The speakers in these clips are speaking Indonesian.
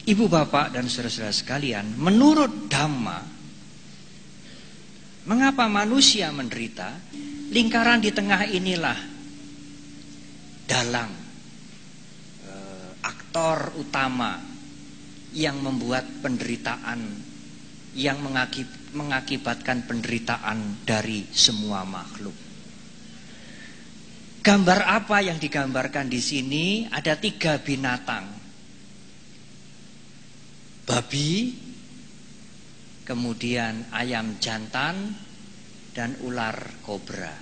Ibu bapak dan saudara-saudara sekalian, menurut Dhamma, mengapa manusia menderita? Lingkaran di tengah inilah dalang, aktor utama yang membuat penderitaan, yang mengakibatkan penderitaan dari semua makhluk. Gambar apa yang digambarkan di sini? Ada 3 binatang. Babi, kemudian ayam jantan, dan ular kobra.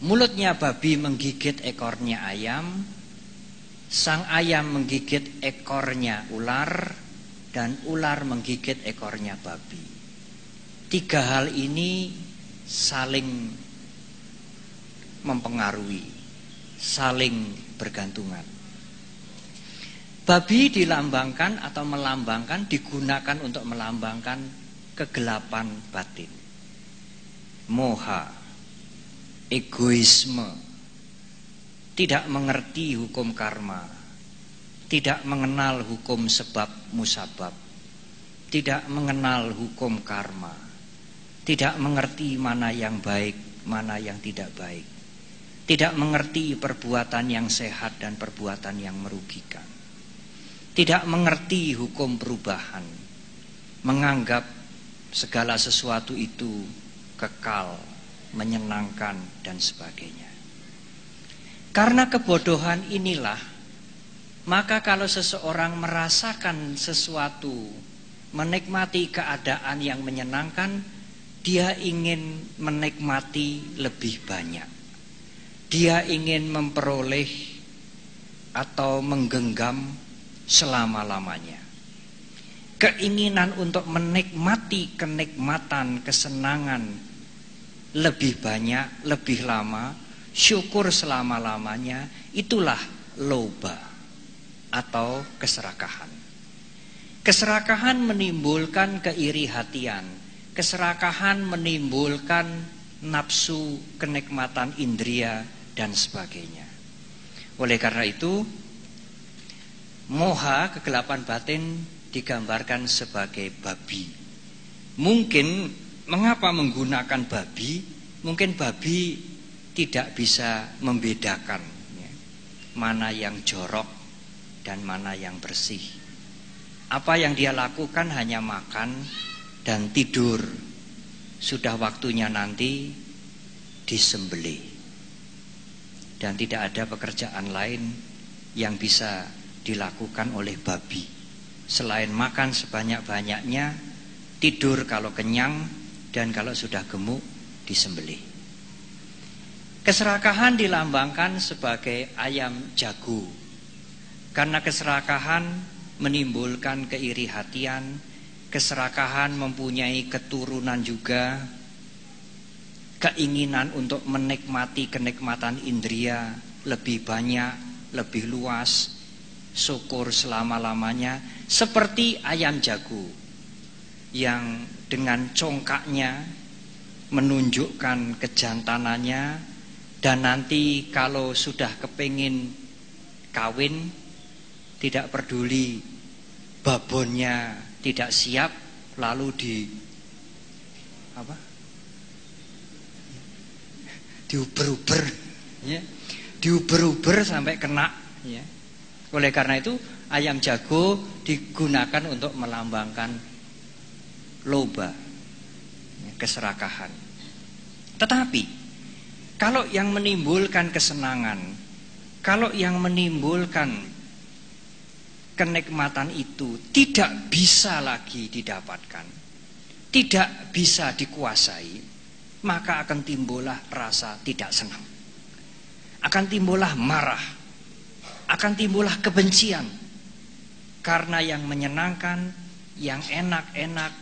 Mulutnya babi menggigit ekornya ayam, sang ayam menggigit ekornya ular, dan ular menggigit ekornya babi. 3 hal ini saling mempengaruhi, saling bergantungan. Babi dilambangkan atau melambangkan, digunakan untuk melambangkan kegelapan batin, moha, egoisme, tidak mengerti hukum karma, tidak mengenal hukum sebab musabab, tidak mengenal hukum karma, tidak mengerti mana yang baik, mana yang tidak baik, tidak mengerti perbuatan yang sehat dan perbuatan yang merugikan, tidak mengerti hukum perubahan, menganggap segala sesuatu itu kekal, menyenangkan, dan sebagainya. Karena kebodohan inilah, maka kalau seseorang merasakan sesuatu, menikmati keadaan yang menyenangkan, dia ingin menikmati lebih banyak. Dia ingin memperoleh atau menggenggam selama-lamanya. Keinginan untuk menikmati kenikmatan, kesenangan lebih banyak, lebih lama, syukur selama-lamanya, itulah loba atau keserakahan. Keserakahan menimbulkan keiri hatian, keserakahan menimbulkan nafsu, kenikmatan indria, dan sebagainya. Oleh karena itu, moha, kegelapan batin, digambarkan sebagai babi. Mungkin mengapa menggunakan babi? Mungkin babi tidak bisa membedakan mana yang jorok dan mana yang bersih. Apa yang dia lakukan hanya makan dan tidur. Sudah waktunya nanti disembelih. Dan tidak ada pekerjaan lain yang bisa dilakukan oleh babi selain makan sebanyak-banyaknya, tidur kalau kenyang, dan kalau sudah gemuk disembelih. Keserakahan dilambangkan sebagai ayam jago. Karena keserakahan menimbulkan keiri hatian, keserakahan mempunyai keturunan juga, keinginan untuk menikmati kenikmatan indria lebih banyak, lebih luas, syukur selama-lamanya, seperti ayam jago yang dengan congkaknya menunjukkan kejantanannya, dan nanti kalau sudah kepingin kawin, tidak peduli babonnya tidak siap, lalu diuber-uber, ya, diuber-uber sampai kena, ya. Oleh karena itu ayam jago digunakan untuk melambangkan loba, keserakahan. Tetapi kalau yang menimbulkan kesenangan, kalau yang menimbulkan kenikmatan itu tidak bisa lagi didapatkan, tidak bisa dikuasai, maka akan timbullah rasa tidak senang, akan timbullah marah, akan timbullah kebencian. Karena yang menyenangkan, yang enak-enak,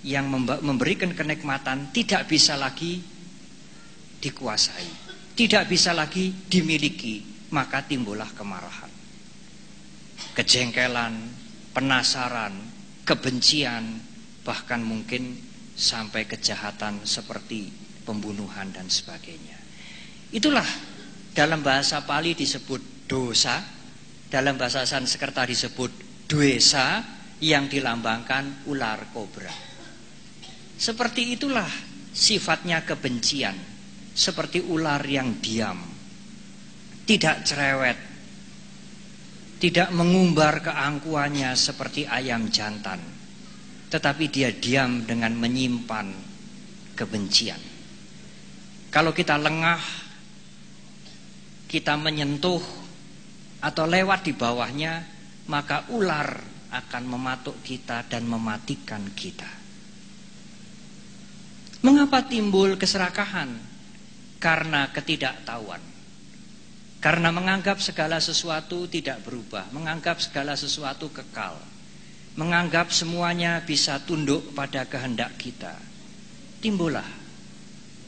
yang memberikan kenikmatan tidak bisa lagi dikuasai, tidak bisa lagi dimiliki, maka timbullah kemarahan, kejengkelan, penasaran, kebencian, bahkan mungkin sampai kejahatan seperti pembunuhan dan sebagainya. Itulah dalam bahasa Pali disebut dosa, Dalam bahasa Sanskerta disebut dwesa, yang dilambangkan ular kobra. Seperti itulah sifatnya kebencian, seperti ular yang diam, tidak cerewet, tidak mengumbar keangkuhannya seperti ayam jantan, tetapi dia diam dengan menyimpan kebencian. Kalau kita lengah, kita menyentuh atau lewat di bawahnya, maka ular akan mematuk kita dan mematikan kita. Mengapa timbul keserakahan? Karena ketidaktahuan. Karena menganggap segala sesuatu tidak berubah, menganggap segala sesuatu kekal, menganggap semuanya bisa tunduk pada kehendak kita. Timbullah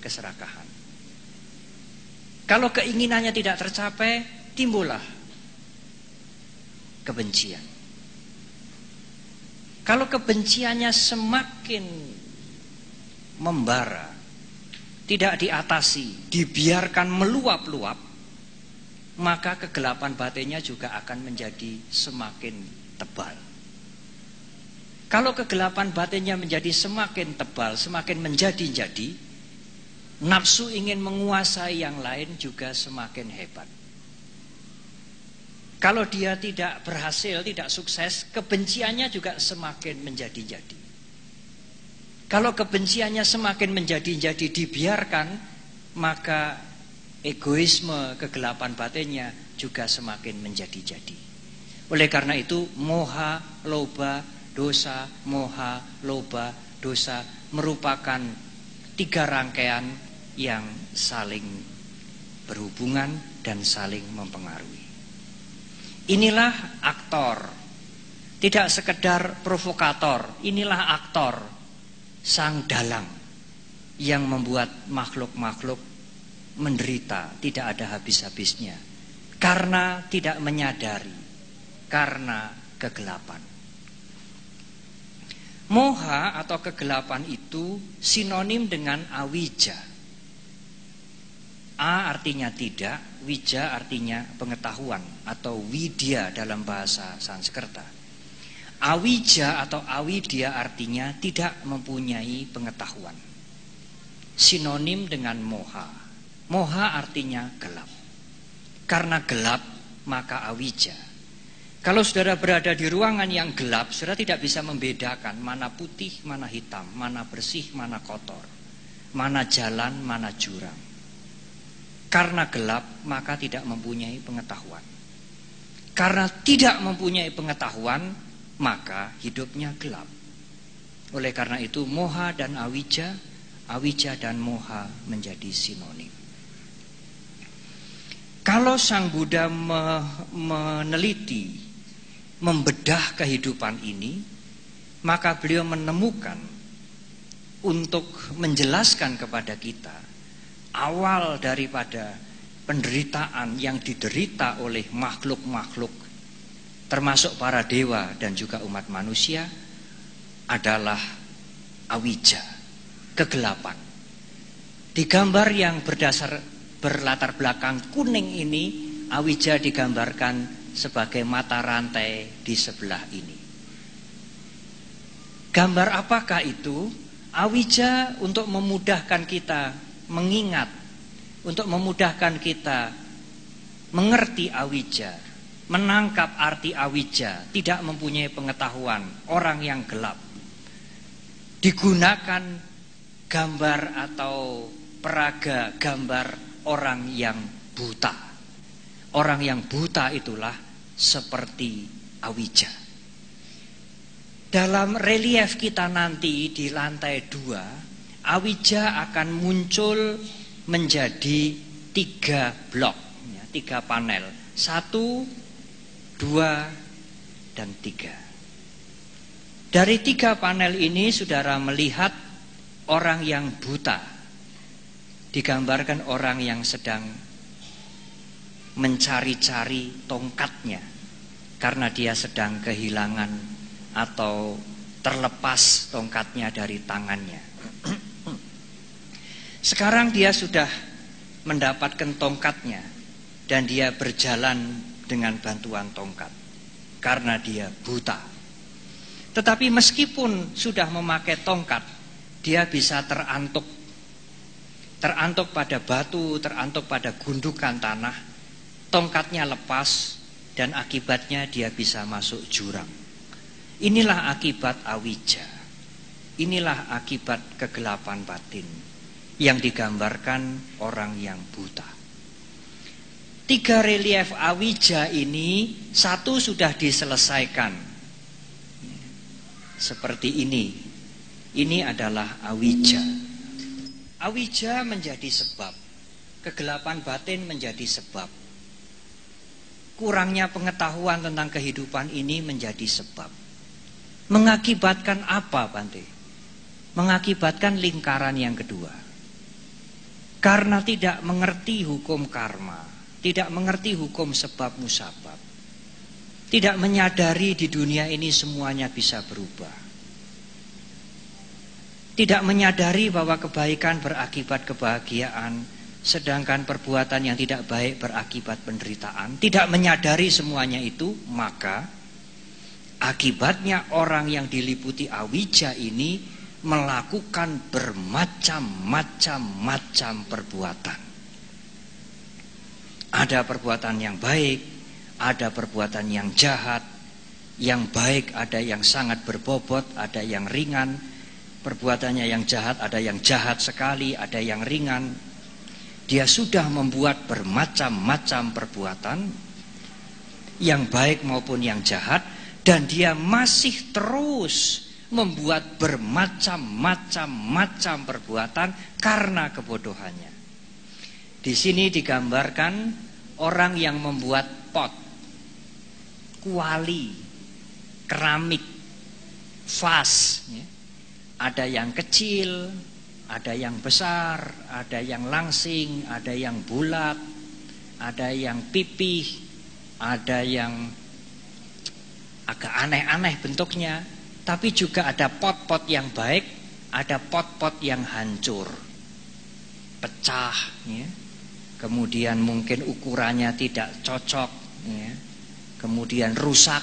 keserakahan. Kalau keinginannya tidak tercapai, timbullah kebencian. Kalau kebenciannya semakin membara, tidak diatasi, dibiarkan meluap-luap, maka kegelapan batinnya juga akan menjadi semakin tebal. Kalau kegelapan batinnya menjadi semakin tebal, semakin menjadi-jadi, nafsu ingin menguasai yang lain juga semakin hebat. Kalau dia tidak berhasil, tidak sukses, kebenciannya juga semakin menjadi-jadi. Kalau kebenciannya semakin menjadi-jadi dibiarkan, maka egoisme kegelapan batinnya juga semakin menjadi-jadi. Oleh karena itu, moha, loba, dosa, moha, loba, dosa merupakan 3 rangkaian yang saling berhubungan dan saling mempengaruhi. Inilah aktor, tidak sekedar provokator, inilah aktor, sang dalang yang membuat makhluk-makhluk menderita tidak ada habis-habisnya karena tidak menyadari, karena kegelapan. Moha atau kegelapan itu sinonim dengan awija. A artinya tidak, wija artinya pengetahuan atau widya dalam bahasa Sanskerta. Awija atau awidya artinya tidak mempunyai pengetahuan. Sinonim dengan moha. Moha artinya gelap. Karena gelap maka awija. Kalau saudara berada di ruangan yang gelap, saudara tidak bisa membedakan mana putih, mana hitam, mana bersih, mana kotor, mana jalan, mana jurang. Karena gelap maka tidak mempunyai pengetahuan. Karena tidak mempunyai pengetahuan, maka hidupnya gelap. Oleh karena itu moha dan awija, awija dan moha menjadi sinonim. Kalau Sang Buddha meneliti, membedah kehidupan ini, maka beliau menemukan untuk menjelaskan kepada kita awal daripada penderitaan yang diderita oleh makhluk-makhluk termasuk para dewa dan juga umat manusia adalah awija, kegelapan. Di gambar yang berlatar belakang kuning ini, awija digambarkan sebagai mata rantai di sebelah ini. Gambar apakah itu? Awija untuk memudahkan kita mengingat, untuk memudahkan kita mengerti awija, menangkap arti awija, tidak mempunyai pengetahuan, orang yang gelap. Digunakan gambar atau peraga gambar orang yang buta. Orang yang buta itulah seperti awija. Dalam relief kita nanti di lantai 2, awija akan muncul menjadi 3 blok, 3 panel. 1, 2, dan 3. Dari 3 panel ini saudara melihat orang yang buta. Digambarkan orang yang sedang mencari-cari tongkatnya karena dia sedang kehilangan atau terlepas tongkatnya dari tangannya. Sekarang dia sudah mendapatkan tongkatnya dan dia berjalan dengan bantuan tongkat karena dia buta. Tetapi meskipun sudah memakai tongkat, dia bisa terantuk pada batu, terantuk pada gundukan tanah. Tongkatnya lepas dan akibatnya dia bisa masuk jurang. Inilah akibat awija. Inilah akibat kegelapan batin yang digambarkan orang yang buta. 3 relief awija ini, 1 sudah diselesaikan. Seperti ini. Ini adalah awija. Awija menjadi sebab. Kegelapan batin menjadi sebab. Kurangnya pengetahuan tentang kehidupan ini menjadi sebab. Mengakibatkan apa, Bante? Mengakibatkan lingkaran yang kedua. Karena tidak mengerti hukum karma, tidak mengerti hukum sebab musabab, tidak menyadari di dunia ini semuanya bisa berubah, tidak menyadari bahwa kebaikan berakibat kebahagiaan, sedangkan perbuatan yang tidak baik berakibat penderitaan, tidak menyadari semuanya itu, maka akibatnya orang yang diliputi awija ini melakukan bermacam-macam perbuatan. Ada perbuatan yang baik, ada perbuatan yang jahat. Yang baik ada yang sangat berbobot, ada yang ringan. Perbuatannya yang jahat ada yang jahat sekali, ada yang ringan. Dia sudah membuat bermacam-macam perbuatan, yang baik maupun yang jahat, dan dia masih terus membuat bermacam-macam perbuatan karena kebodohannya. Di sini digambarkan orang yang membuat pot, kuali, keramik, vas. Ada yang kecil, ada yang besar, ada yang langsing, ada yang bulat, ada yang pipih, ada yang agak aneh-aneh bentuknya. Tapi juga ada pot-pot yang baik, ada pot-pot yang hancur, pecah, ya. Kemudian mungkin ukurannya tidak cocok, ya. Kemudian rusak.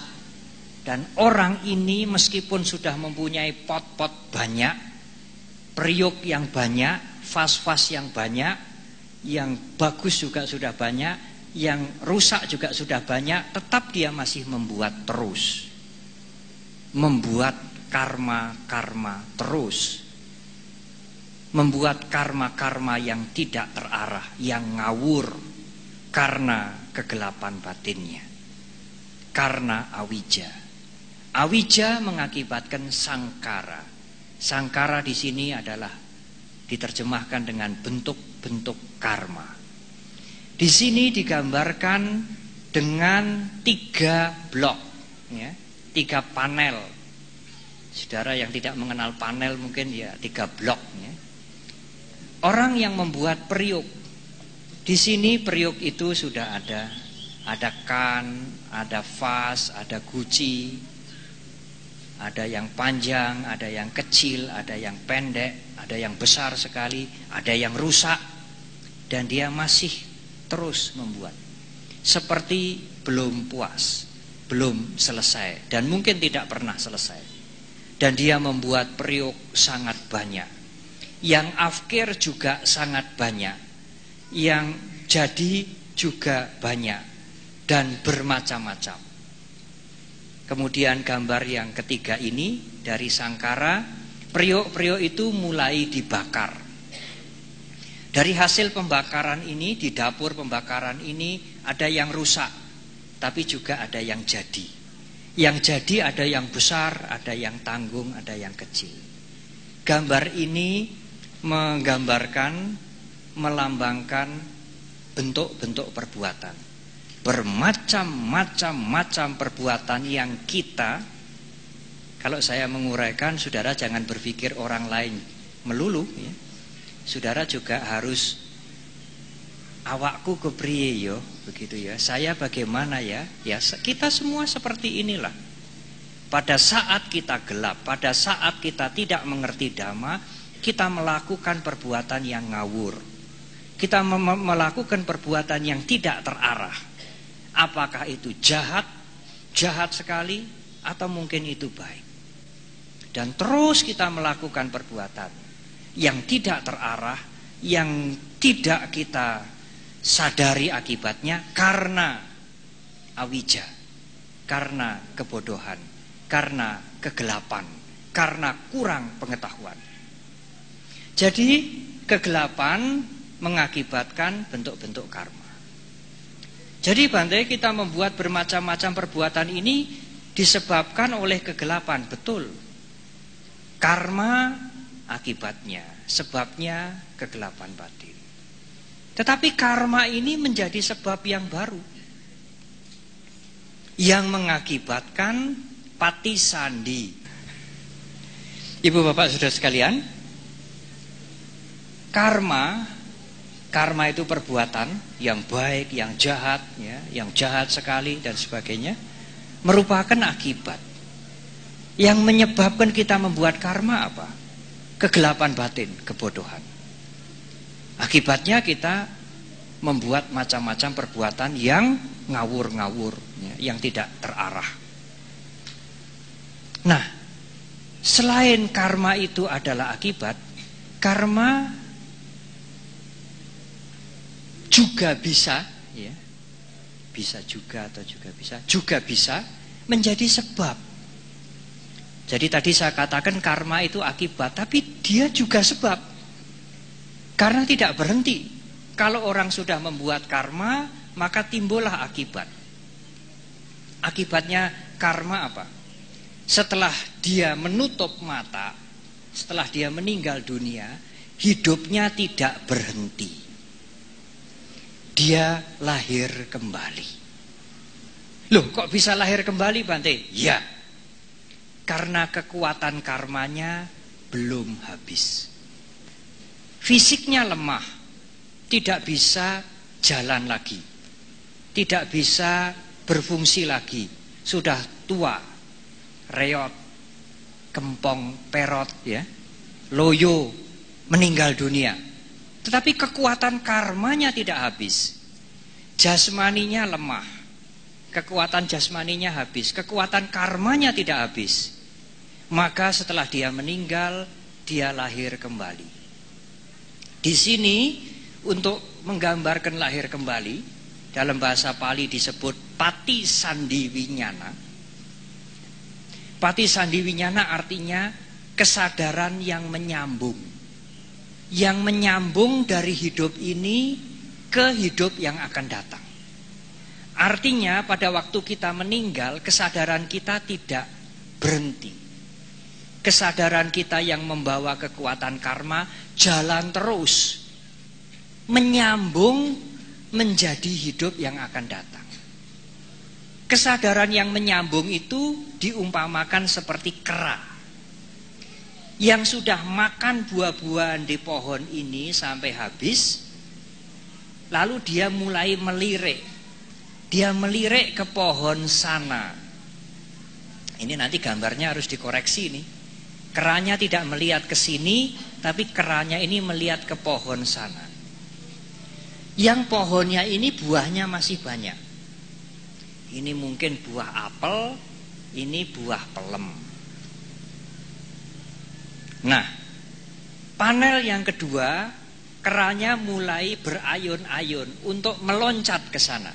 Dan orang ini meskipun sudah mempunyai pot-pot banyak, periuk yang banyak, vas-vas yang banyak, yang bagus juga sudah banyak, yang rusak juga sudah banyak, tetap dia masih membuat terus. Membuat karma-karma terus. Membuat karma-karma yang tidak terarah, yang ngawur karena kegelapan batinnya, karena awija. Awija mengakibatkan sangkara. Sangkara di sini adalah diterjemahkan dengan bentuk-bentuk karma. Di sini digambarkan dengan 3 blok, ya. 3 panel. Saudara yang tidak mengenal panel mungkin ya 3 blok, ya. Orang yang membuat periuk. Di sini periuk itu sudah ada kan, ada vas, ada guci, ada yang panjang, ada yang kecil, ada yang pendek, ada yang besar sekali, ada yang rusak, dan dia masih terus membuat. Seperti belum puas, belum selesai, dan mungkin tidak pernah selesai. Dan dia membuat periuk sangat banyak. Yang afkir juga sangat banyak. Yang jadi juga banyak. Dan bermacam-macam. Kemudian gambar yang ketiga ini dari sangkara, periuk-periuk itu mulai dibakar. Dari hasil pembakaran ini, di dapur pembakaran ini ada yang rusak, tapi juga ada yang jadi. Yang jadi ada yang besar, ada yang tanggung, ada yang kecil. Gambar ini menggambarkan, melambangkan bentuk-bentuk perbuatan. Bermacam-macam perbuatan yang kita, kalau saya menguraikan, saudara jangan berpikir orang lain melulu, ya. Saudara juga harus awakku kepriye yo, begitu ya. Saya bagaimana ya? Ya kita semua seperti inilah. Pada saat kita gelap, pada saat kita tidak mengerti dhamma, kita melakukan perbuatan yang ngawur. Kita melakukan perbuatan yang tidak terarah. Apakah itu jahat sekali, atau mungkin itu baik. Dan terus kita melakukan perbuatan yang tidak terarah, yang tidak kita sadari akibatnya karena awija, karena kebodohan, karena kegelapan, karena kurang pengetahuan. Jadi kegelapan mengakibatkan bentuk-bentuk karma. Jadi Bante, kita membuat bermacam-macam perbuatan ini disebabkan oleh kegelapan, betul. Karma akibatnya, sebabnya kegelapan batin. Tetapi karma ini menjadi sebab yang baru, yang mengakibatkan patisandi. Ibu bapak saudara sekalian, karma itu perbuatan yang baik, yang jahat, ya, yang jahat sekali dan sebagainya, merupakan akibat. Yang menyebabkan kita membuat karma apa? Kegelapan batin, kebodohan. Akibatnya kita membuat macam-macam perbuatan yang ngawur-ngawur, ya, yang tidak terarah. Nah, selain karma itu adalah akibat, karma juga bisa, ya, bisa juga atau juga bisa menjadi sebab. Jadi tadi saya katakan karma itu akibat, tapi dia juga sebab. Karena tidak berhenti. Kalau orang sudah membuat karma, maka timbullah akibat. Akibatnya karma apa? Setelah dia menutup mata, setelah dia meninggal dunia, hidupnya tidak berhenti. Dia lahir kembali. Loh, kok bisa lahir kembali, Bante? Ya, karena kekuatan karmanya belum habis. Fisiknya lemah, tidak bisa jalan lagi, tidak bisa berfungsi lagi, sudah tua, reot, kempong, perot, ya, loyo, meninggal dunia. Tetapi kekuatan karmanya tidak habis. Jasmaninya lemah, kekuatan jasmaninya habis, kekuatan karmanya tidak habis. Maka setelah dia meninggal, dia lahir kembali. Di sini untuk menggambarkan lahir kembali, dalam bahasa Pali disebut patisandi winyana. Patisandi winyana artinya kesadaran yang menyambung. Yang menyambung dari hidup ini ke hidup yang akan datang. Artinya pada waktu kita meninggal, kesadaran kita tidak berhenti. Kesadaran kita yang membawa kekuatan karma jalan terus, menyambung menjadi hidup yang akan datang. Kesadaran yang menyambung itu diumpamakan seperti kera yang sudah makan buah-buahan di pohon ini sampai habis, lalu dia mulai melirik. Dia melirik ke pohon sana. Ini nanti gambarnya harus dikoreksi nih. Keranya tidak melihat ke sini, tapi keranya ini melihat ke pohon sana. Yang pohonnya ini buahnya masih banyak. Ini mungkin buah apel, ini buah pelem. Nah, panel yang kedua, keranya mulai berayun-ayun untuk meloncat ke sana.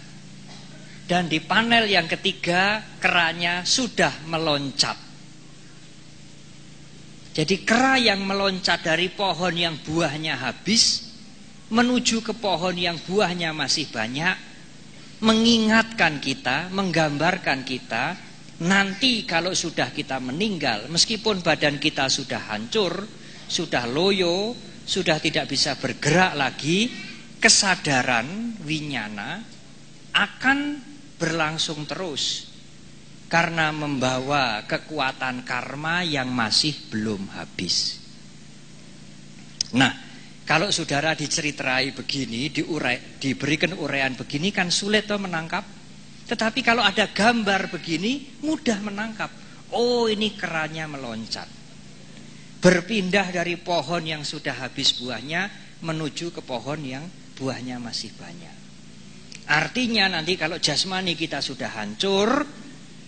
Dan di panel yang ketiga, keranya sudah meloncat. Jadi kera yang meloncat dari pohon yang buahnya habis menuju ke pohon yang buahnya masih banyak, mengingatkan kita, menggambarkan kita, nanti kalau sudah kita meninggal, meskipun badan kita sudah hancur, sudah loyo, sudah tidak bisa bergerak lagi, kesadaran winyana akan berlangsung terus. Karena membawa kekuatan karma yang masih belum habis. Nah, kalau saudara diceritai begini, diberikan uraian begini kan sulit toh menangkap. Tetapi kalau ada gambar begini, mudah menangkap. Oh, ini keranya meloncat. Berpindah dari pohon yang sudah habis buahnya menuju ke pohon yang buahnya masih banyak. Artinya nanti kalau jasmani kita sudah hancur,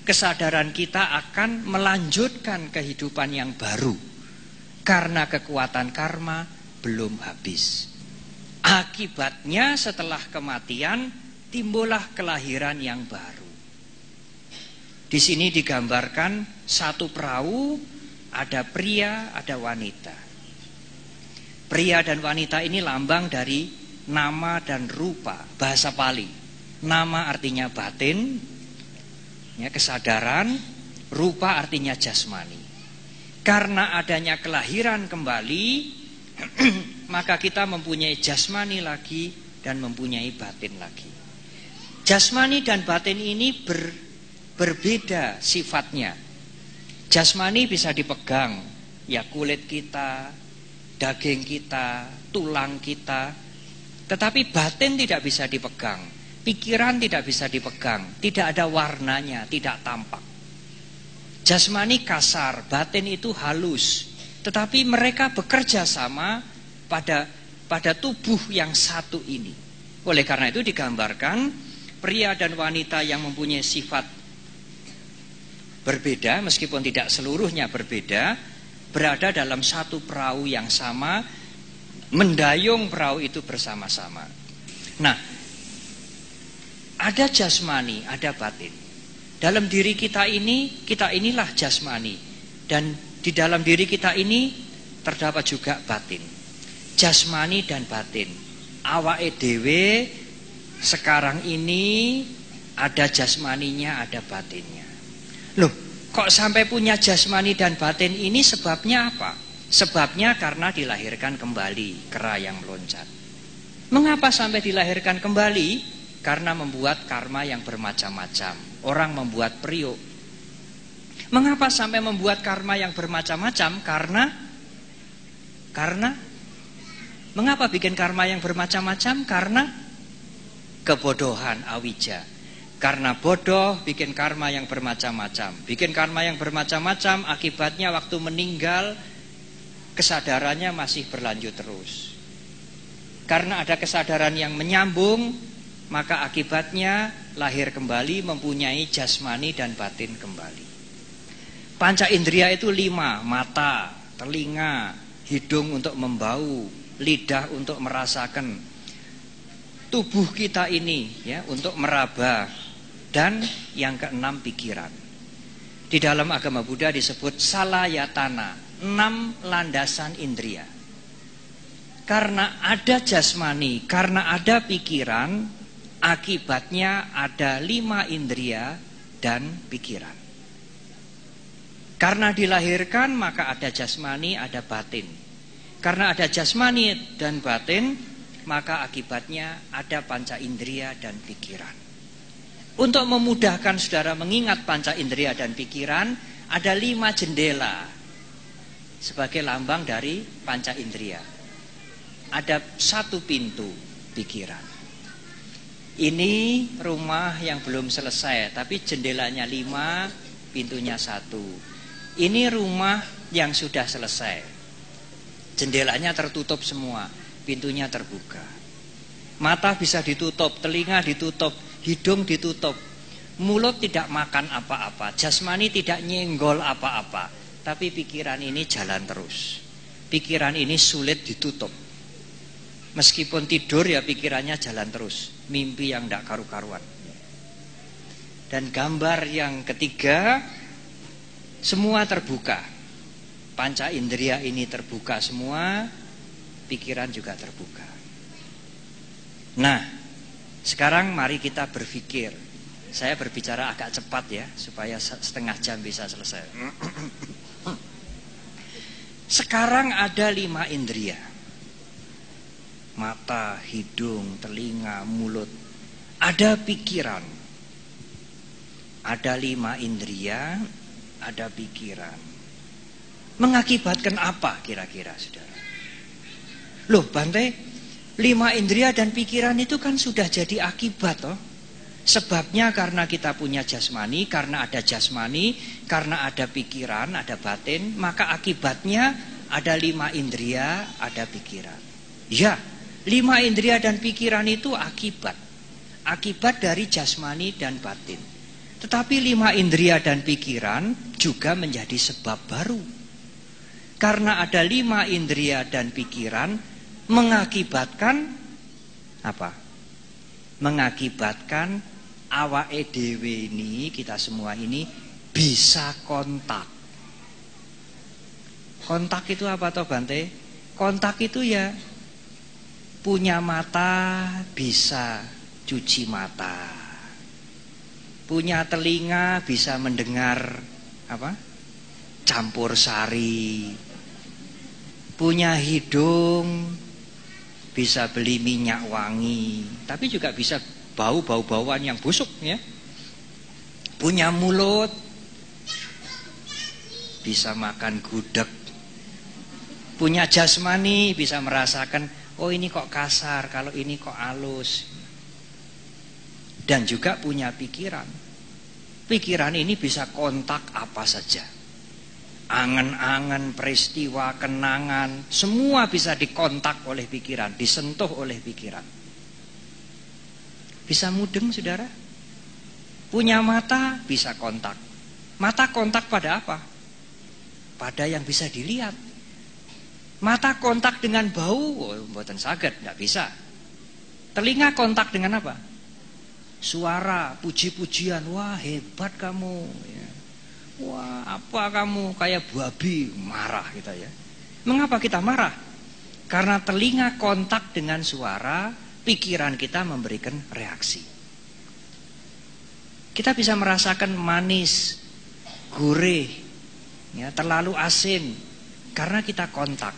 kesadaran kita akan melanjutkan kehidupan yang baru. Karena kekuatan karma belum habis. Akibatnya setelah kematian timbullah kelahiran yang baru. Di sini digambarkan satu perahu, ada pria, ada wanita. Pria dan wanita ini lambang dari nama dan rupa, bahasa Pali. Nama artinya batin, ya, kesadaran, rupa artinya jasmani. Karena adanya kelahiran kembali, maka kita mempunyai jasmani lagi dan mempunyai batin lagi. Jasmani dan batin ini berbeda sifatnya. Jasmani bisa dipegang, ya kulit kita, daging kita, tulang kita. Tetapi batin tidak bisa dipegang, pikiran tidak bisa dipegang, tidak ada warnanya, tidak tampak. Jasmani kasar, batin itu halus. Tetapi mereka bekerja sama pada tubuh yang satu ini. Oleh karena itu digambarkan pria dan wanita yang mempunyai sifat berbeda, meskipun tidak seluruhnya berbeda, berada dalam satu perahu yang sama, mendayung perahu itu bersama-sama. Nah, ada jasmani, ada batin. Dalam diri kita inilah jasmani. Dan di dalam diri kita ini terdapat juga batin. Jasmani dan batin. Awake dhewe sekarang ini ada jasmaninya, ada batinnya. Loh, kok sampai punya jasmani dan batin ini sebabnya apa? Sebabnya karena dilahirkan kembali, kera yang meloncat. Mengapa sampai dilahirkan kembali? Karena membuat karma yang bermacam-macam. Orang membuat periuk. Mengapa sampai membuat karma yang bermacam-macam? Karena mengapa bikin karma yang bermacam-macam? Karena kebodohan, awija. Karena bodoh bikin karma yang bermacam-macam. Bikin karma yang bermacam-macam, akibatnya waktu meninggal kesadarannya masih berlanjut terus. Karena ada kesadaran yang menyambung, maka akibatnya lahir kembali, mempunyai jasmani dan batin kembali. Panca indera itu 5, mata, telinga, hidung untuk membau, lidah untuk merasakan, tubuh kita ini ya untuk meraba, dan yang keenam pikiran. Di dalam agama Buddha disebut salayatana, 6 landasan indria. Karena ada jasmani, karena ada pikiran, akibatnya ada 5 indria dan pikiran. Karena dilahirkan maka ada jasmani, ada batin. Karena ada jasmani dan batin, maka akibatnya ada panca indera dan pikiran. Untuk memudahkan saudara mengingat panca indera dan pikiran, ada 5 jendela sebagai lambang dari panca indera. Ada 1 pintu pikiran. Ini rumah yang belum selesai, tapi jendelanya 5, pintunya 1. Ini rumah yang sudah selesai. Jendelanya tertutup semua, pintunya terbuka. Mata bisa ditutup, telinga ditutup, hidung ditutup. Mulut tidak makan apa-apa, jasmani tidak nyenggol apa-apa. Tapi pikiran ini jalan terus. Pikiran ini sulit ditutup. Meskipun tidur ya pikirannya jalan terus. Mimpi yang tidak karu-karuan. Dan gambar yang ketiga, semua terbuka. Panca indera ini terbuka semua, pikiran juga terbuka. Nah, sekarang mari kita berpikir. Saya berbicara agak cepat ya, supaya setengah jam bisa selesai. Sekarang ada 5 indria. Mata, hidung, telinga, mulut. Ada pikiran. Ada 5 indria, ada pikiran. Mengakibatkan apa kira-kira saudara? Loh Bante, 5 indria dan pikiran itu kan sudah jadi akibat toh. Sebabnya karena kita punya jasmani, karena ada jasmani, karena ada pikiran, ada batin, maka akibatnya ada 5 indria, ada pikiran. Ya, 5 indria dan pikiran itu akibat. akibat dari jasmani dan batin. Tetapi 5 indria dan pikiran juga menjadi sebab baru. Karena ada 5 indria dan pikiran mengakibatkan apa? Mengakibatkan awake dhewe ini, kita semua ini bisa kontak. Kontak itu apa toh Bante? Kontak itu ya punya mata bisa cuci mata. Punya telinga bisa mendengar apa? Campur sari. Punya hidung bisa beli minyak wangi, tapi juga bisa bau-bauan yang busuk ya. Punya mulut bisa makan gudeg. Punya jasmani bisa merasakan, oh ini kok kasar, kalau ini kok halus. Dan juga punya pikiran. Pikiran ini bisa kontak apa saja. Angan-angan, peristiwa, kenangan, semua bisa dikontak oleh pikiran, disentuh oleh pikiran. Bisa mudeng saudara. Punya mata bisa kontak. Mata kontak pada apa? Pada yang bisa dilihat. Mata kontak dengan bau, oh, mboten saged, enggak bisa. Telinga kontak dengan apa? Suara, puji-pujian, wah hebat kamu. Ya. Wah apa kamu kayak babi, marah kita ya. Mengapa kita marah? Karena telinga kontak dengan suara, pikiran kita memberikan reaksi. Kita bisa merasakan manis, gurih, ya, terlalu asin, karena kita kontak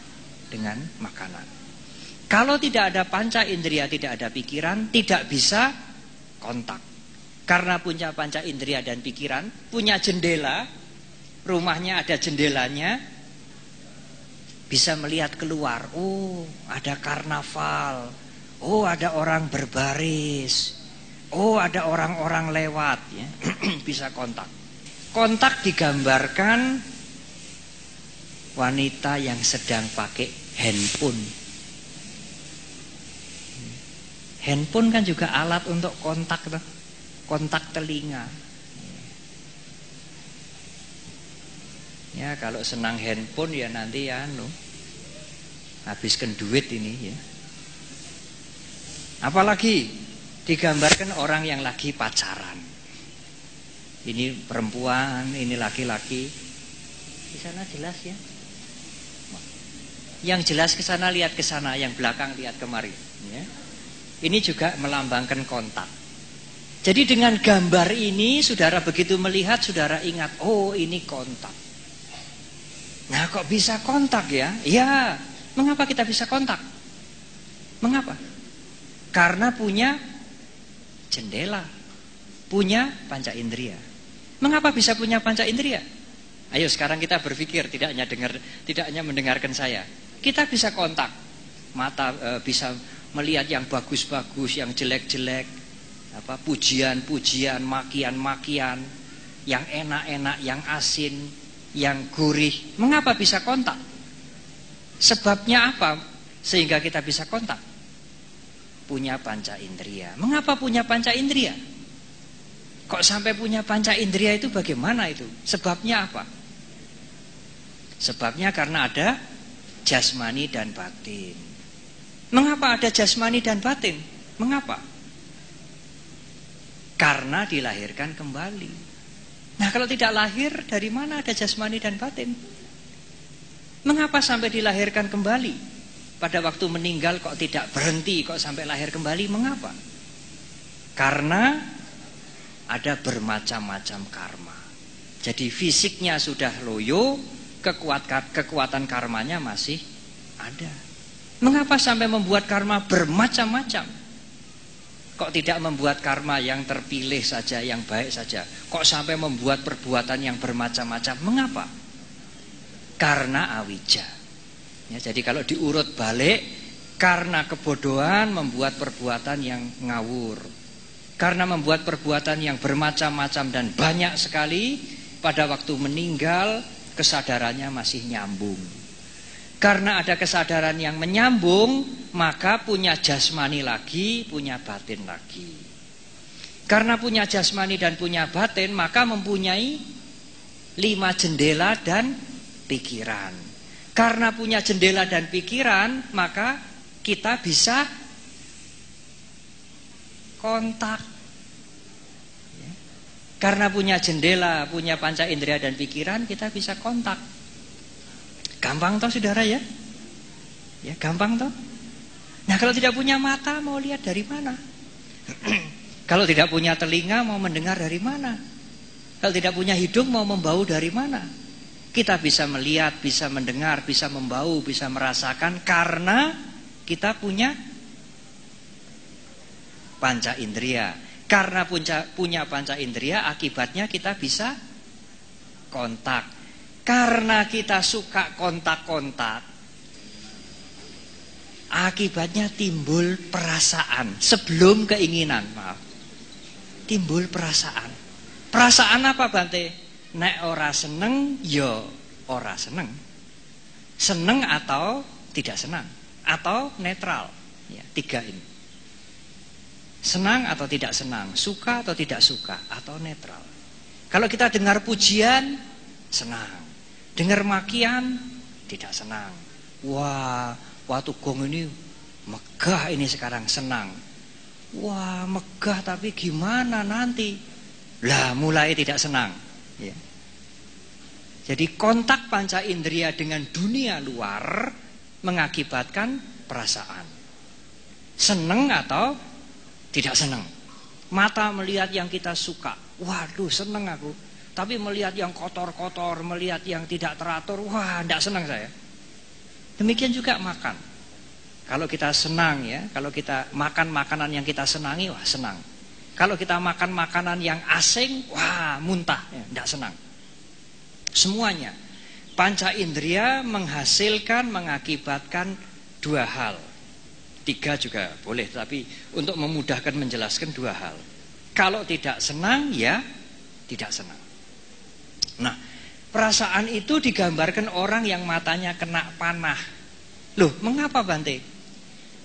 dengan makanan. Kalau tidak ada panca indera, tidak ada pikiran, tidak bisa kontak. Karena punya panca indera dan pikiran, punya jendela, rumahnya ada jendelanya, bisa melihat keluar. Oh, ada karnaval. Oh, ada orang berbaris. Oh, ada orang-orang lewat ya. Bisa kontak. Kontak digambarkan wanita yang sedang pakai handphone. Handphone kan juga alat untuk kontak tuh. Kontak telinga. Ya kalau senang handphone ya nanti ya habiskan duit ini ya. Apalagi digambarkan orang yang lagi pacaran. Ini perempuan, ini laki-laki. Di sana jelas ya. Yang jelas ke sana lihat ke sana, yang belakang lihat kemari ya. Ini juga melambangkan kontak. Jadi dengan gambar ini saudara begitu melihat, saudara ingat, oh ini kontak. Nah kok bisa kontak ya? Ya, mengapa kita bisa kontak? Mengapa? Karena punya jendela, punya panca indera. Mengapa bisa punya panca indera? Ayo sekarang kita berpikir, tidak hanya mendengarkan saya. Kita bisa kontak. Mata bisa melihat yang bagus-bagus, yang jelek-jelek, pujian-pujian, makian-makian, yang enak-enak, yang asin, yang gurih. Mengapa bisa kontak? Sebabnya apa sehingga kita bisa kontak? Punya panca indera. Mengapa punya panca indera? Kok sampai punya panca indera itu bagaimana itu? Sebabnya apa? Sebabnya karena ada jasmani dan batin. Mengapa ada jasmani dan batin? Mengapa? Karena dilahirkan kembali. Nah kalau tidak lahir, dari mana ada jasmani dan batin? Mengapa sampai dilahirkan kembali? Pada waktu meninggal kok tidak berhenti, kok sampai lahir kembali? Mengapa? Karena ada bermacam-macam karma. Jadi fisiknya sudah loyo, kekuatan karmanya masih ada. Mengapa sampai membuat karma bermacam-macam? Kok tidak membuat karma yang terpilih saja, yang baik saja? Kok sampai membuat perbuatan yang bermacam-macam? Mengapa? Karena awija. Ya, jadi kalau diurut balik, karena kebodohan membuat perbuatan yang ngawur. Karena membuat perbuatan yang bermacam-macam dan banyak sekali, pada waktu meninggal kesadarannya masih nyambung. Karena ada kesadaran yang menyambung, maka punya jasmani lagi, punya batin lagi. Karena punya jasmani dan punya batin, maka mempunyai 5 jendela dan pikiran. Karena punya jendela dan pikiran, maka kita bisa kontak. Karena punya jendela, punya panca indera dan pikiran, kita bisa kontak. Gampang toh saudara ya? Ya gampang toh. Nah kalau tidak punya mata, mau lihat dari mana? Kalau tidak punya telinga, mau mendengar dari mana? Kalau tidak punya hidung, mau membau dari mana? Kita bisa melihat, bisa mendengar, bisa membau, bisa merasakan karena kita punya panca indera. Karena punya panca indera, akibatnya kita bisa kontak. Karena kita suka kontak-kontak, akibatnya timbul perasaan sebelum keinginan, maaf. Timbul perasaan. Perasaan apa Bante? Nek ora seneng, yo ora seneng. Seneng atau tidak senang, atau netral. Ya, 3 ini. Senang atau tidak senang, suka atau tidak suka, atau netral. Kalau kita dengar pujian, senang. Dengar makian, tidak senang. Wah, waktu gong ini megah ini sekarang, senang. Wah, megah tapi gimana nanti? Lah, mulai tidak senang. Ya. Jadi kontak panca indera dengan dunia luar mengakibatkan perasaan. Senang atau tidak senang. Mata melihat yang kita suka, waduh senang aku. Tapi melihat yang kotor-kotor, melihat yang tidak teratur, wah tidak senang saya. Demikian juga makan. Kalau kita senang ya, kalau kita makan makanan yang kita senangi, wah senang. Kalau kita makan makanan yang asing, wah muntah, ya, tidak senang. Semuanya. Panca indera menghasilkan, mengakibatkan 2 hal. 3 juga boleh, tapi untuk memudahkan menjelaskan 2 hal. Kalau tidak senang, ya tidak senang. Nah, perasaan itu digambarkan orang yang matanya kena panah. Loh, mengapa Bante?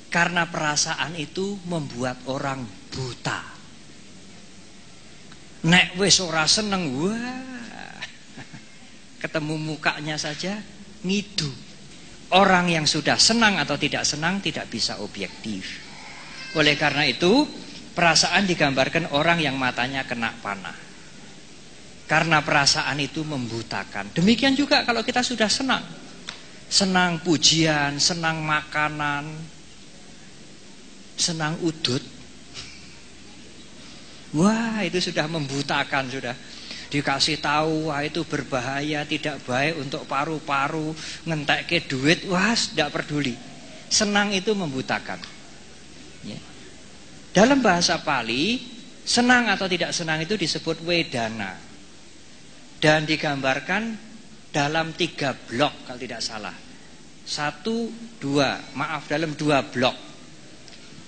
Karena perasaan itu membuat orang buta. Nek wis ora seneng, wah, ketemu mukanya saja ngidu. Orang yang sudah senang atau tidak senang tidak bisa objektif. Oleh karena itu, perasaan digambarkan orang yang matanya kena panah. Karena perasaan itu membutakan. Demikian juga kalau kita sudah senang. Senang pujian, senang makanan, senang udut. Wah, itu sudah membutakan sudah. Dikasih tahu, wah itu berbahaya, tidak baik untuk paru-paru, ngentekke duit, wah tidak peduli. Senang itu membutakan. Ya. Dalam bahasa Pali, senang atau tidak senang itu disebut wedana. Dan digambarkan dalam 3 blok kalau tidak salah. 1, 2, maaf dalam 2 blok.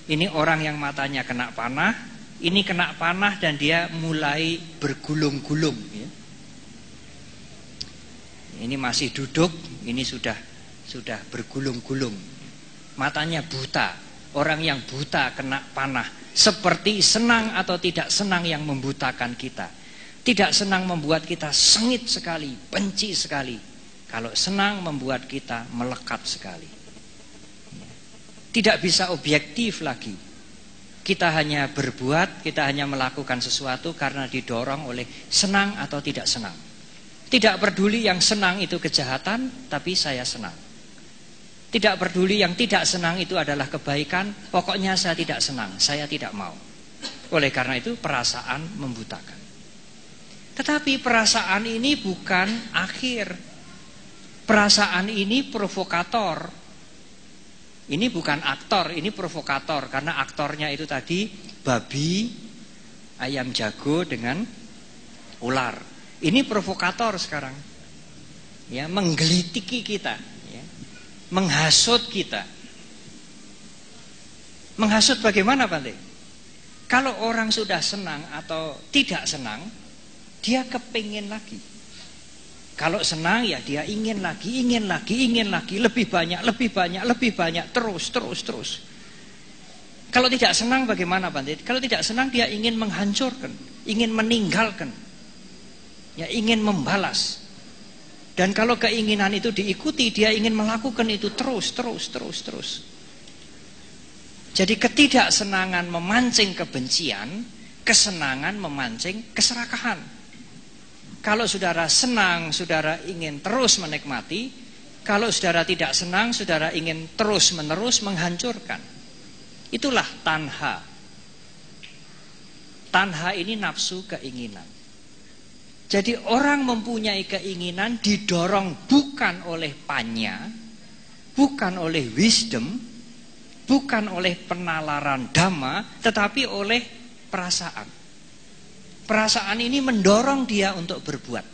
Ini orang yang matanya kena panah, ini kena panah dan dia mulai bergulung-gulung. Ya. Ini masih duduk, ini sudah bergulung-gulung. Matanya buta. Orang yang buta kena panah. Seperti senang atau tidak senang yang membutakan kita. Tidak senang membuat kita sengit sekali, benci sekali. Kalau senang membuat kita melekat sekali. Tidak bisa objektif lagi. Kita hanya berbuat, kita hanya melakukan sesuatu karena didorong oleh senang atau tidak senang. Tidak peduli yang senang itu kejahatan, tapi saya senang. Tidak peduli yang tidak senang itu adalah kebaikan, pokoknya saya tidak senang, saya tidak mau. Oleh karena itu perasaan membutakan. Tetapi perasaan ini bukan akhir. Perasaan ini provokator. Ini bukan aktor, ini provokator. Karena aktornya itu tadi babi, ayam jago dengan ular. Ini provokator sekarang. Ya, menggelitiki kita, ya. Menghasut kita. Menghasut bagaimana Pak? Kalau orang sudah senang atau tidak senang, dia kepingin lagi. Kalau senang ya dia ingin lagi, lebih banyak, terus. Kalau tidak senang bagaimana Bante? Kalau tidak senang dia ingin menghancurkan, ingin meninggalkan, ya ingin membalas. Dan kalau keinginan itu diikuti, dia ingin melakukan itu terus. Jadi ketidaksenangan memancing kebencian, kesenangan memancing keserakahan. Kalau saudara senang, saudara ingin terus menikmati. Kalau saudara tidak senang, saudara ingin terus-menerus menghancurkan. Itulah tanha. Tanha ini nafsu keinginan. Jadi orang mempunyai keinginan didorong bukan oleh panya, bukan oleh wisdom, bukan oleh penalaran dhamma, tetapi oleh perasaan. Perasaan ini mendorong dia untuk berbuat.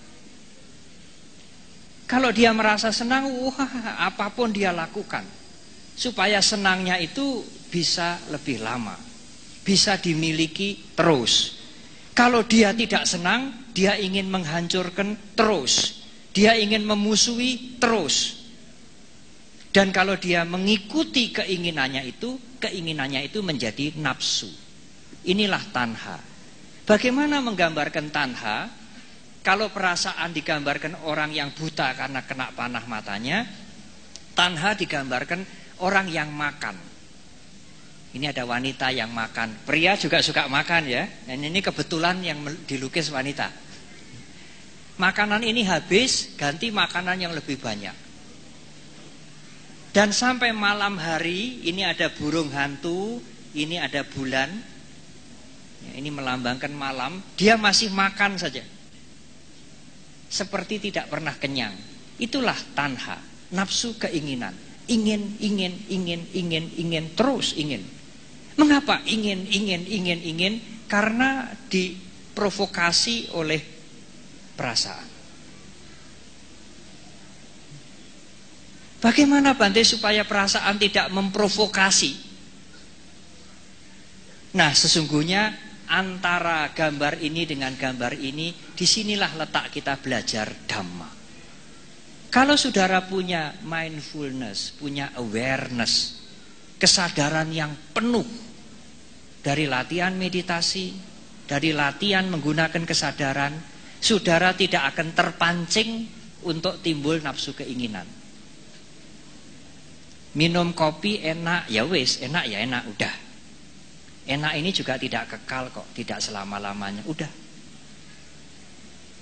Kalau dia merasa senang, wah apapun dia lakukan. Supaya senangnya itu bisa lebih lama, bisa dimiliki terus. Kalau dia tidak senang, dia ingin menghancurkan terus, dia ingin memusuhi terus. Dan kalau dia mengikuti keinginannya itu menjadi nafsu. Inilah tanha. Bagaimana menggambarkan tanha? Kalau perasaan digambarkan orang yang buta karena kena panah matanya, tanha digambarkan orang yang makan. Ini ada wanita yang makan. Pria juga suka makan ya. Dan ini kebetulan yang dilukis wanita. Makanan ini habis, ganti makanan yang lebih banyak. Dan sampai malam hari, ini ada burung hantu, ini ada bulan. Ya, ini melambangkan malam. Dia masih makan saja. Seperti tidak pernah kenyang. Itulah tanha, nafsu keinginan. Ingin, terus ingin. Mengapa ingin? Karena diprovokasi oleh perasaan. Bagaimana Bante supaya perasaan tidak memprovokasi? Nah, sesungguhnya antara gambar ini dengan gambar ini, disinilah letak kita belajar Dhamma. Kalau saudara punya mindfulness, punya awareness, kesadaran yang penuh dari latihan meditasi, dari latihan menggunakan kesadaran, saudara tidak akan terpancing untuk timbul nafsu keinginan. Minum kopi enak, ya wis, enak ya enak, udah. Enak ini juga tidak kekal kok, tidak selama-lamanya, udah.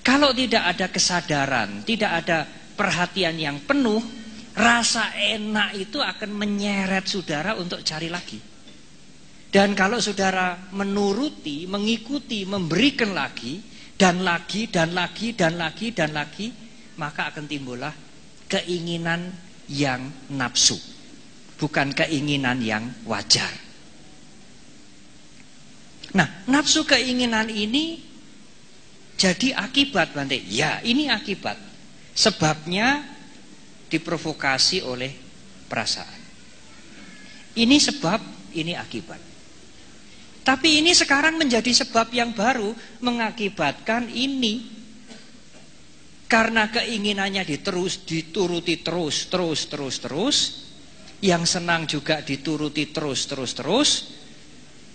Kalau tidak ada kesadaran, tidak ada perhatian yang penuh, rasa enak itu akan menyeret saudara untuk cari lagi. Dan kalau saudara menuruti, mengikuti, memberikan lagi, dan lagi, maka akan timbullah keinginan yang nafsu, bukan keinginan yang wajar. Nah, nafsu keinginan ini jadi akibat Bante. Ya, ini akibat. Sebabnya diprovokasi oleh perasaan. Ini sebab, ini akibat. Tapi ini sekarang menjadi sebab yang baru mengakibatkan ini. Karena keinginannya dituruti terus. Yang senang juga dituruti terus.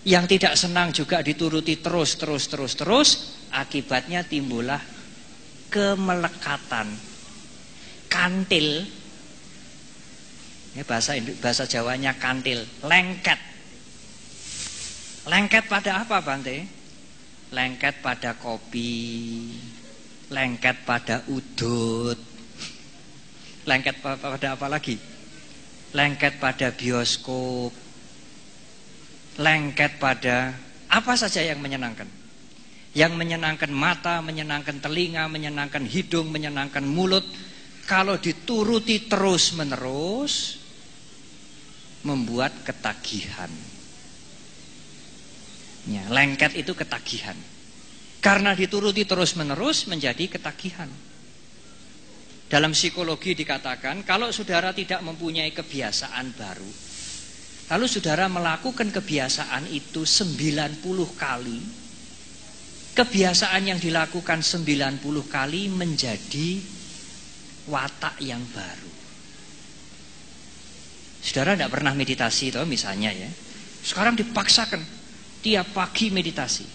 Yang tidak senang juga dituruti terus. Akibatnya timbullah kemelekatan, kantil. Ya, bahasa Jawanya kantil, lengket. Lengket pada apa Bante? Lengket pada kopi, lengket pada udut, lengket pada apa lagi? Lengket pada bioskop, lengket pada apa saja yang menyenangkan. Yang menyenangkan mata, menyenangkan telinga, menyenangkan hidung, menyenangkan mulut. Kalau dituruti terus-menerus, membuat ketagihan. Ya, lengket itu ketagihan. Karena dituruti terus-menerus menjadi ketagihan. Dalam psikologi dikatakan, kalau saudara tidak mempunyai kebiasaan baru, lalu saudara melakukan kebiasaan itu 90 kali, kebiasaan yang dilakukan 90 kali menjadi watak yang baru. Saudara tidak pernah meditasi toh misalnya ya. Sekarang dipaksakan tiap pagi meditasi.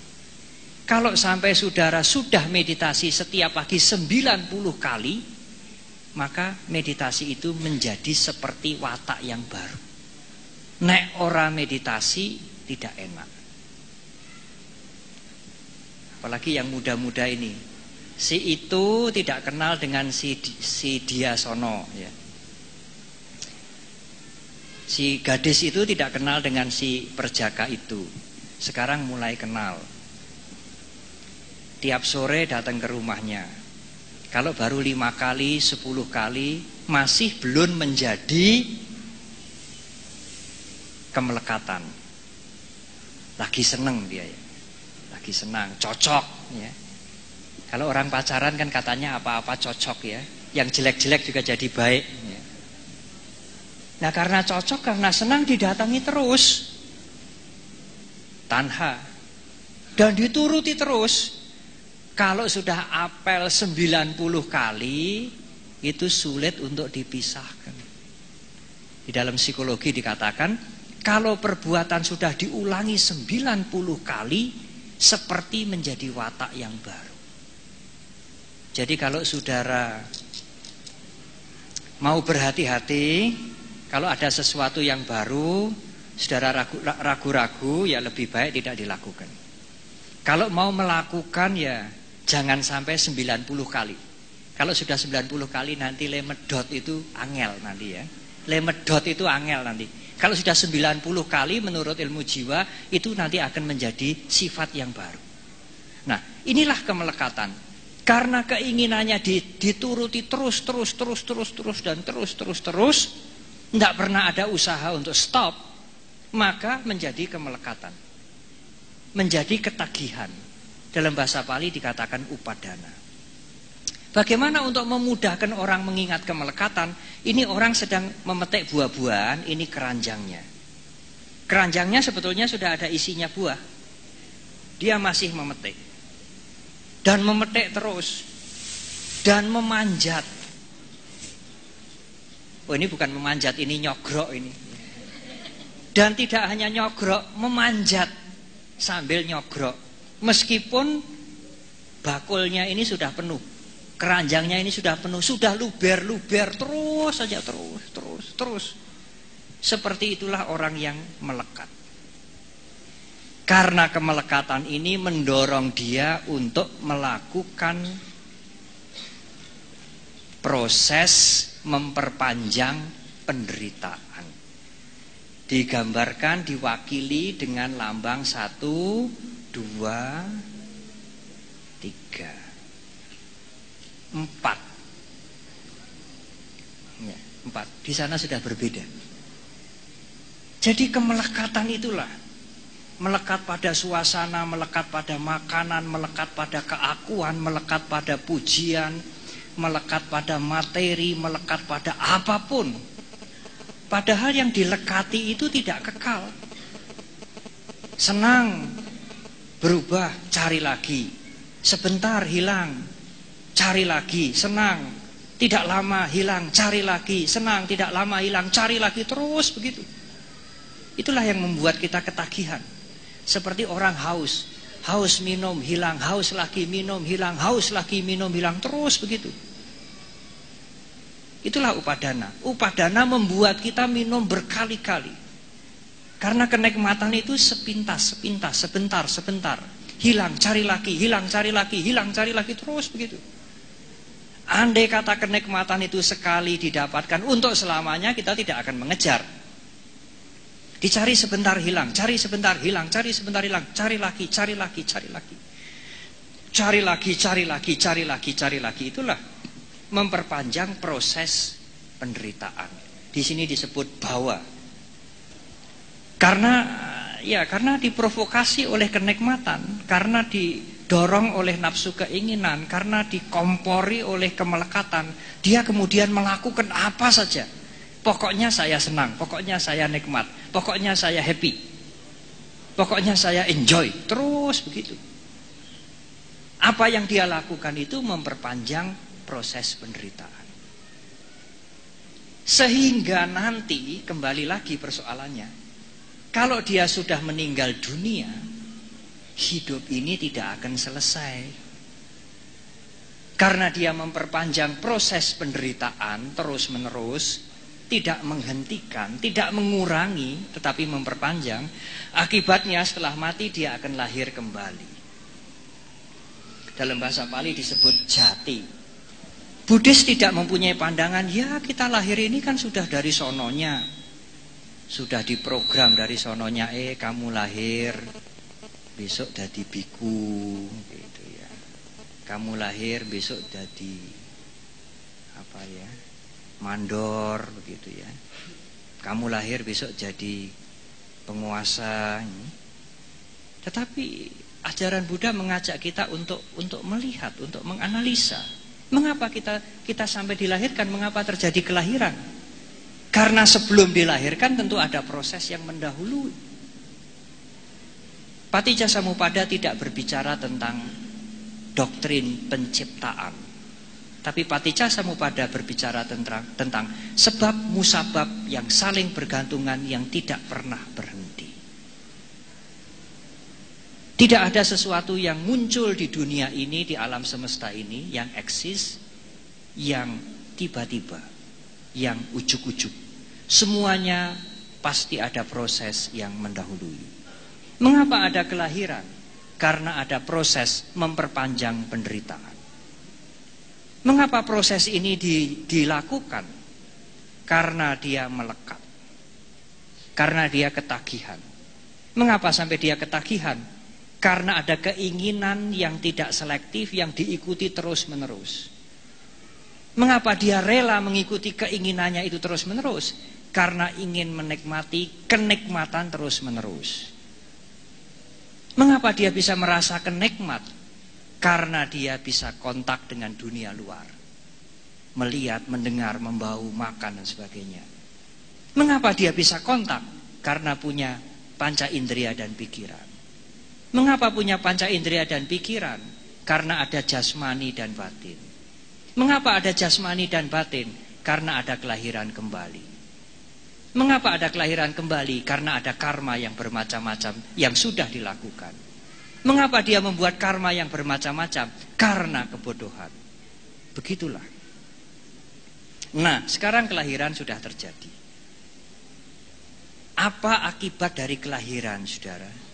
Kalau sampai saudara sudah meditasi setiap pagi 90 kali, maka meditasi itu menjadi seperti watak yang baru. Nek ora meditasi tidak enak. Apalagi yang muda-muda ini, si itu tidak kenal dengan si dia sono, ya. Si gadis itu tidak kenal dengan si perjaka itu. Sekarang mulai kenal. Tiap sore datang ke rumahnya. Kalau baru 5 kali, 10 kali, masih belum menjadi kemelekatan. Lagi seneng dia, ya. Lagi senang, cocok, ya. Kalau orang pacaran kan katanya apa-apa cocok, ya. Yang jelek-jelek juga jadi baik, ya. Nah karena cocok, karena senang didatangi terus, tanha, dan dituruti terus. Kalau sudah apel 90 kali, itu sulit untuk dipisahkan. Di dalam psikologi dikatakan, kalau perbuatan sudah diulangi 90 kali, seperti menjadi watak yang baru. Jadi kalau saudara mau berhati-hati, kalau ada sesuatu yang baru, saudara ragu-ragu, ya lebih baik tidak dilakukan. Kalau mau melakukan, ya jangan sampai 90 kali. Kalau sudah 90 kali nanti lemedot itu angel nanti, ya. Lemedot itu angel nanti. Kalau sudah 90 kali menurut ilmu jiwa, itu nanti akan menjadi sifat yang baru. Nah, inilah kemelekatan. Karena keinginannya dituruti terus, tidak pernah ada usaha untuk stop, maka menjadi kemelekatan. Menjadi ketagihan. Dalam bahasa Pali dikatakan upadana. Bagaimana untuk memudahkan orang mengingat kemelekatan? Ini orang sedang memetik buah-buahan, ini keranjangnya. Keranjangnya sebetulnya sudah ada isinya buah. Dia masih memetik. Dan memetik terus. Dan memanjat. Oh ini bukan memanjat, ini nyogrok ini. Dan tidak hanya nyogrok, memanjat sambil nyogrok. Meskipun bakulnya ini sudah penuh, keranjangnya ini sudah penuh, sudah luber-luber, terus saja, terus. Seperti itulah orang yang melekat. Karena kemelekatan ini mendorong dia untuk melakukan proses memperpanjang penderitaan. Digambarkan, diwakili dengan lambang 1, 2, 3, 4. Ya, 4. Di sana sudah berbeda. Jadi kemelekatan itulah, melekat pada suasana, melekat pada makanan, melekat pada keakuan, melekat pada pujian, melekat pada materi, melekat pada apapun. Padahal yang dilekati itu tidak kekal. Senang, berubah, cari lagi. Sebentar hilang, cari lagi, senang. Tidak lama hilang, cari lagi, senang. Tidak lama hilang, cari lagi, terus begitu. Itulah yang membuat kita ketagihan. Seperti orang haus. Haus minum, hilang, haus lagi minum, hilang, haus lagi minum, hilang, terus begitu. Itulah upadana. Upadana membuat kita minum berkali-kali. Karena kenikmatan itu sepintas, sebentar. Hilang, cari lagi, hilang, cari lagi, hilang, cari lagi, terus begitu. Andai kata kenikmatan itu sekali didapatkan untuk selamanya, kita tidak akan mengejar. Dicari sebentar hilang, cari sebentar hilang, cari sebentar hilang, cari lagi, cari lagi, cari lagi. Cari lagi, cari lagi, cari lagi, cari lagi. Itulah memperpanjang proses penderitaan. Di sini disebut bawa. Karena diprovokasi oleh kenikmatan, karena didorong oleh nafsu keinginan, karena dikompori oleh kemelekatan, dia kemudian melakukan apa saja. Pokoknya saya senang, pokoknya saya nikmat, pokoknya saya happy, pokoknya saya enjoy, terus begitu. Apa yang dia lakukan itu memperpanjang proses penderitaan. Sehingga nanti, kembali lagi persoalannya, Kalau dia sudah meninggal dunia, hidup ini tidak akan selesai. Karena dia memperpanjang proses penderitaan terus-menerus, tidak menghentikan, tidak mengurangi, tetapi memperpanjang. Akibatnya setelah mati dia akan lahir kembali. Dalam bahasa Pali disebut jati. Buddhis tidak mempunyai pandangan, ya kita lahir ini kan sudah dari sononya. Sudah diprogram dari sononya, kamu lahir besok jadi biku gitu ya. Kamu lahir besok jadi apa ya? Mandor begitu ya. Kamu lahir besok jadi penguasa. Tetapi ajaran Buddha mengajak kita untuk melihat, untuk menganalisa. Mengapa kita sampai dilahirkan? Mengapa terjadi kelahiran? Karena sebelum dilahirkan tentu ada proses yang mendahului. Paticcasamuppada tidak berbicara tentang doktrin penciptaan, tapi Paticcasamuppada berbicara tentang sebab musabab yang saling bergantungan yang tidak pernah berhenti. Tidak ada sesuatu yang muncul di dunia ini, di alam semesta ini, yang eksis, yang tiba-tiba, yang ujuk-ujuk. Semuanya pasti ada proses yang mendahului. Mengapa ada kelahiran? Karena ada proses memperpanjang penderitaan. Mengapa proses ini dilakukan? Karena dia melekat. Karena dia ketagihan. Mengapa sampai dia ketagihan? Karena ada keinginan yang tidak selektif yang diikuti terus-menerus. Mengapa dia rela mengikuti keinginannya itu terus-menerus? Karena ingin menikmati kenikmatan terus-menerus. Mengapa dia bisa merasakan nikmat? Karena dia bisa kontak dengan dunia luar. Melihat, mendengar, membau, makan dan sebagainya. Mengapa dia bisa kontak? Karena punya panca indera dan pikiran. Mengapa punya panca indera dan pikiran? Karena ada jasmani dan batin. Mengapa ada jasmani dan batin? Karena ada kelahiran kembali. Mengapa ada kelahiran kembali? Karena ada karma yang bermacam-macam yang sudah dilakukan. Mengapa dia membuat karma yang bermacam-macam? Karena kebodohan. Begitulah. Nah, sekarang kelahiran sudah terjadi. Apa akibat dari kelahiran, saudara?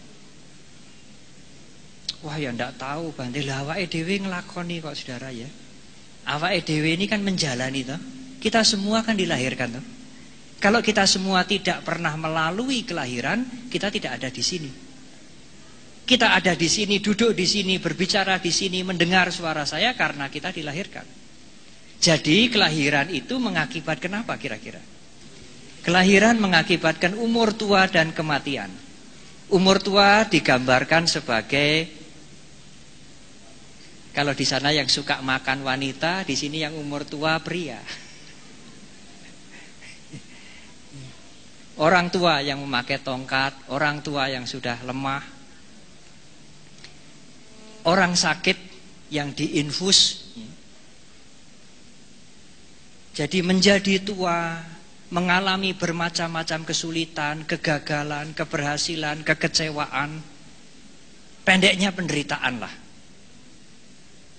Wah, ya ndak tahu, Bante. Lah awake dhewe nglakoni kok, saudara ya. Awake dhewe ini kan menjalani toh. Kita semua kan dilahirkan toh. Kalau kita semua tidak pernah melalui kelahiran, kita tidak ada di sini. Kita ada di sini, duduk di sini, berbicara di sini, mendengar suara saya karena kita dilahirkan. Jadi kelahiran itu mengakibatkan apa kira-kira? Kelahiran mengakibatkan umur tua dan kematian. Umur tua digambarkan sebagai, kalau di sana yang suka makan wanita, di sini yang umur tua pria. Orang tua yang memakai tongkat, orang tua yang sudah lemah, orang sakit yang diinfus. Jadi menjadi tua, mengalami bermacam-macam kesulitan, kegagalan, keberhasilan, kekecewaan. Pendeknya penderitaan lah.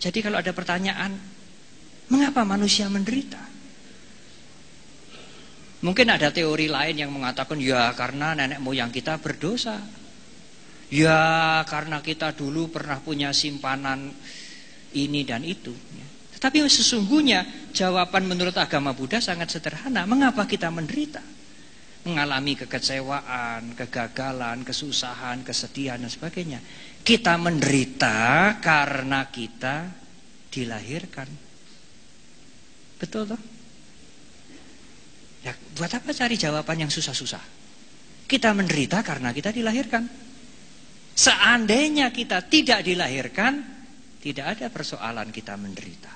Jadi kalau ada pertanyaan, mengapa manusia menderita? Mungkin ada teori lain yang mengatakan, ya karena nenek moyang kita berdosa. Ya karena kita dulu pernah punya simpanan ini dan itu. Tetapi sesungguhnya jawaban menurut agama Buddha sangat sederhana. Mengapa kita menderita? Mengalami kekecewaan, kegagalan, kesusahan, kesedihan dan sebagainya. Kita menderita karena kita dilahirkan. Betul toh? Ya, buat apa cari jawaban yang susah-susah? Kita menderita karena kita dilahirkan. Seandainya kita tidak dilahirkan, tidak ada persoalan kita menderita.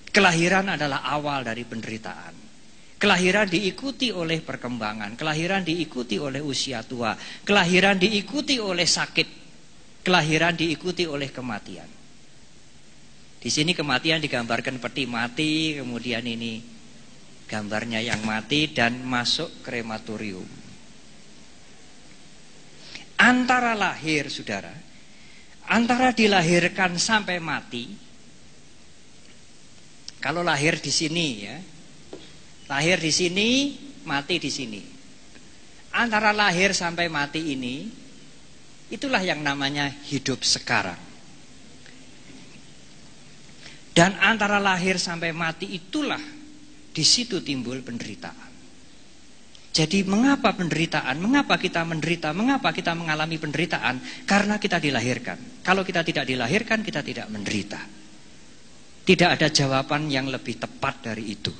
Kelahiran adalah awal dari penderitaan. Kelahiran diikuti oleh perkembangan, kelahiran diikuti oleh usia tua, kelahiran diikuti oleh sakit, kelahiran diikuti oleh kematian. Di sini kematian digambarkan peti mati, kemudian ini gambarnya yang mati dan masuk krematorium. Antara lahir, saudara, antara dilahirkan sampai mati. Kalau lahir di sini ya, lahir di sini, mati di sini. Antara lahir sampai mati ini, itulah yang namanya hidup sekarang. Dan antara lahir sampai mati itulah di situ timbul penderitaan. Jadi mengapa penderitaan? Mengapa kita menderita? Mengapa kita mengalami penderitaan? Karena kita dilahirkan. Kalau kita tidak dilahirkan, kita tidak menderita. Tidak ada jawaban yang lebih tepat dari itu.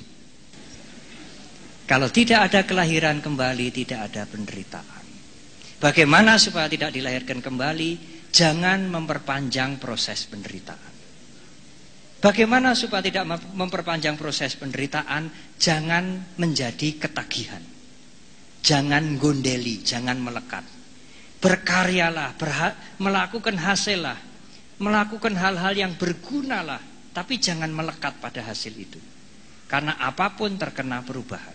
Kalau tidak ada kelahiran kembali, tidak ada penderitaan. Bagaimana supaya tidak dilahirkan kembali? Jangan memperpanjang proses penderitaan. Bagaimana supaya tidak memperpanjang proses penderitaan? Jangan menjadi ketagihan. Jangan gondeli, jangan melekat. Berkaryalah, melakukan hasillah, melakukan hal-hal yang bergunalah, tapi jangan melekat pada hasil itu. Karena apapun terkena perubahan.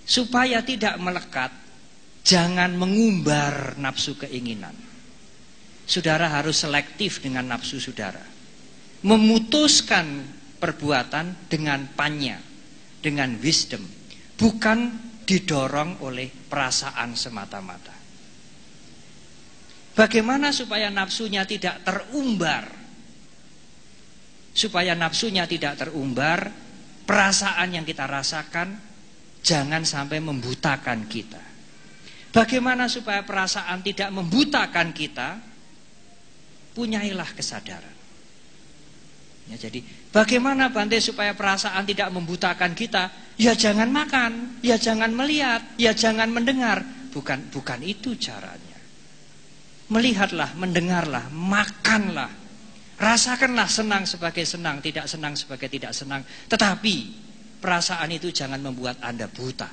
Supaya tidak melekat, jangan mengumbar nafsu keinginan. Saudara harus selektif dengan nafsu saudara. Memutuskan perbuatan dengan panya, dengan wisdom, bukan didorong oleh perasaan semata-mata. Bagaimana supaya nafsunya tidak terumbar? Supaya nafsunya tidak terumbar, perasaan yang kita rasakan jangan sampai membutakan kita. Bagaimana supaya perasaan tidak membutakan kita? Punyailah kesadaran. Ya, jadi bagaimana Bante supaya perasaan tidak membutakan kita? Ya jangan makan, ya jangan melihat, ya jangan mendengar. Bukan itu caranya. Melihatlah, mendengarlah, makanlah. Rasakanlah senang sebagai senang, tidak senang sebagai tidak senang. Tetapi perasaan itu jangan membuat Anda buta.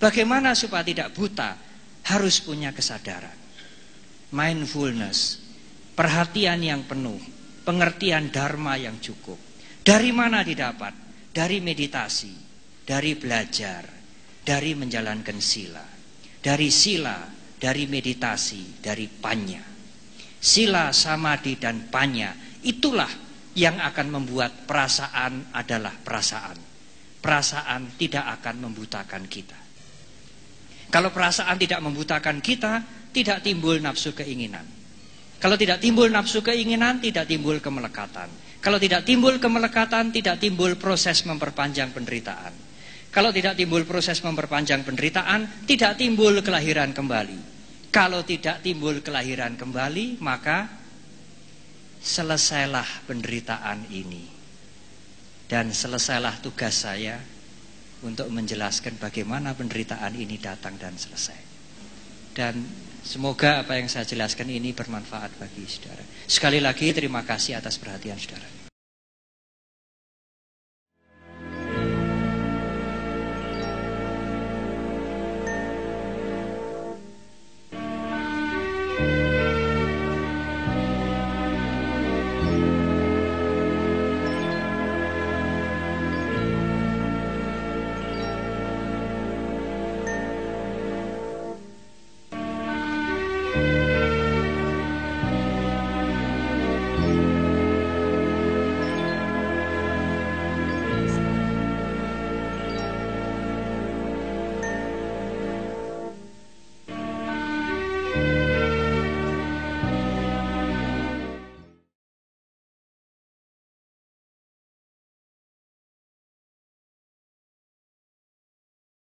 Bagaimana supaya tidak buta? Harus punya kesadaran. Mindfulness, perhatian yang penuh, pengertian dharma yang cukup. Dari mana didapat? Dari meditasi, dari belajar, dari menjalankan sila. Dari sila, dari meditasi, dari panya. Sila, samadhi, dan panya, itulah yang akan membuat perasaan adalah perasaan. Perasaan tidak akan membutakan kita. Kalau perasaan tidak membutakan kita, tidak timbul nafsu keinginan. Kalau tidak timbul nafsu keinginan, tidak timbul kemelekatan. Kalau tidak timbul kemelekatan, tidak timbul proses memperpanjang penderitaan. Kalau tidak timbul proses memperpanjang penderitaan, tidak timbul kelahiran kembali. Kalau tidak timbul kelahiran kembali, maka selesailah penderitaan ini. Dan selesailah tugas saya untuk menjelaskan bagaimana penderitaan ini datang dan selesai. Dan semoga apa yang saya jelaskan ini bermanfaat bagi saudara. Sekali lagi terima kasih atas perhatian saudara.